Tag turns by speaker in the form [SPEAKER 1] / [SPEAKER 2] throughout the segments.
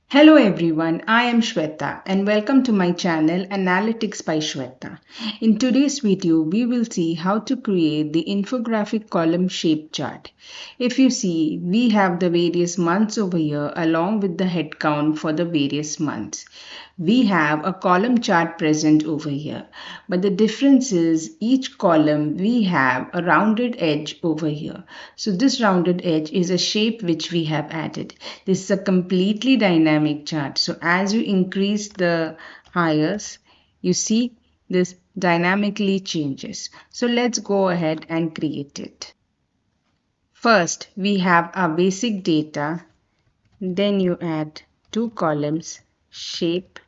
[SPEAKER 1] Hello everyone, I am Shweta and welcome to my channel Analytics by Shweta. In today's video, we will see how to create the infographic column shape chart. If you see, we have the various months over here along with the head count for the various months. We have a column chart present over here, but the difference is each column we have a rounded edge over here. So this rounded edge is a shape which we have added. This is a completely dynamic chart. So as you increase the hires, you see this dynamically changes. So let's go ahead and create it. First, we have our basic data. Then you add two columns, shape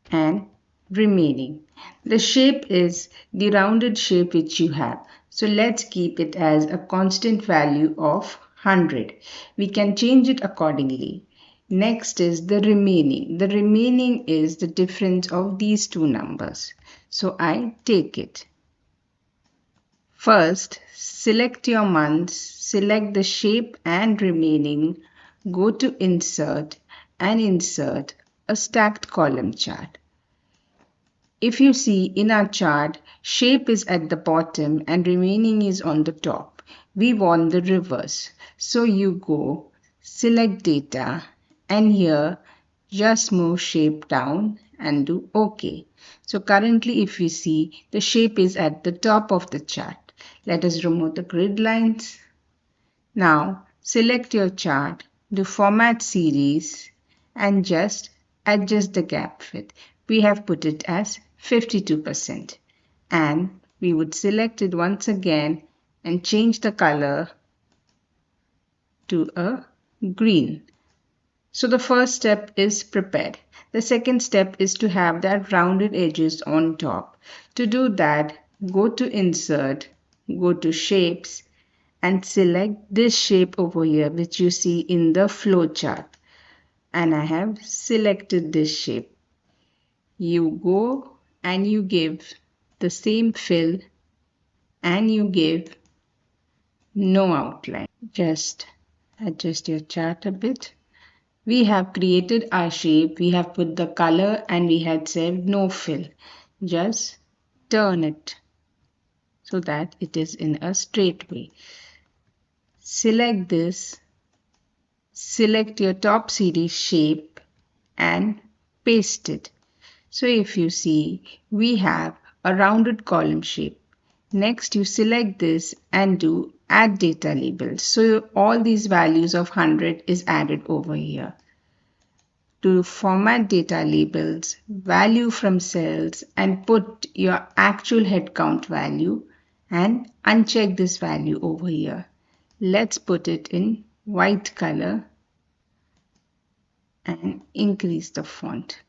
[SPEAKER 1] and remaining. The shape is the rounded shape which you have. So let's keep it as a constant value of 100. We can change it accordingly. Next is the remaining. The remaining is the difference of these two numbers. So I take it. First, select your months, select the shape and remaining, go to insert and insert a stacked column chart. If you see in our chart, shape is at the bottom and remaining is on the top. We want the reverse. So you go, select data and here just move shape down and do OK. So currently if you see, the shape is at the top of the chart. Let us remove the grid lines. Now select your chart, do format series and just adjust the gap width. We have put it as 52% and we would select it once again and change the color to a green. So the first step is prepared. The second step is to have that rounded edges on top. To do that, go to insert, go to shapes and select this shape over here which you see in the flow chart. And I have selected this shape. You go and you give the same fill and you give no outline. Just adjust your chart a bit. We have created our shape, we have put the color and we had said no fill. Just turn it so that it is in a straight way. Select this, select your top series shape and paste it. So if you see, we have a rounded column shape. Next, you select this and do add data labels. So all these values of 100 is added over here. To format data labels, value from cells and put your actual headcount value and uncheck this value over here. Let's put it in white color and increase the font.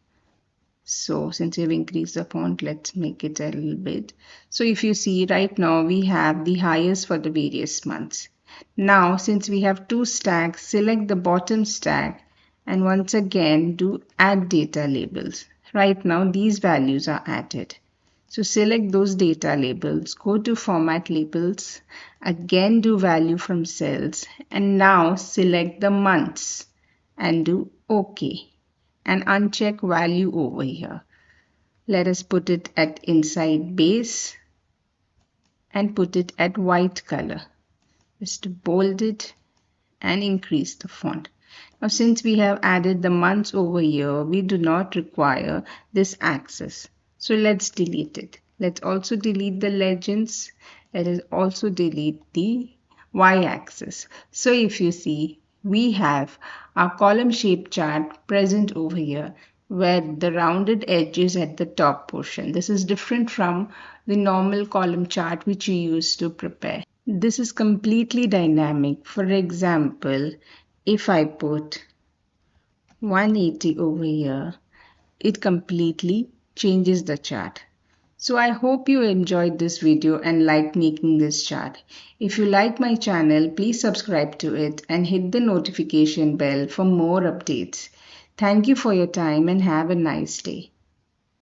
[SPEAKER 1] So since we've increased the font, let's make it a little bit. So if you see right now, we have the highest for the various months. Now, since we have two stacks, select the bottom stack and once again do add data labels. Right now, these values are added. So select those data labels, go to format labels, again do value from cells and now select the months and do OK. And uncheck value over here. Let us put it at inside base and put it at white color. Just bold it and increase the font. Now since we have added the months over here, we do not require this axis. So let's delete it. Let's also delete the legends. Let us also delete the y-axis. So if you see, we have our column shape chart present over here where the rounded edge is at the top portion. This is different from the normal column chart which you use to prepare. This is completely dynamic. For example, if I put 180 over here, it completely changes the chart. So I hope you enjoyed this video and liked making this chart. If you like my channel, please subscribe to it and hit the notification bell for more updates. Thank you for your time and have a nice day.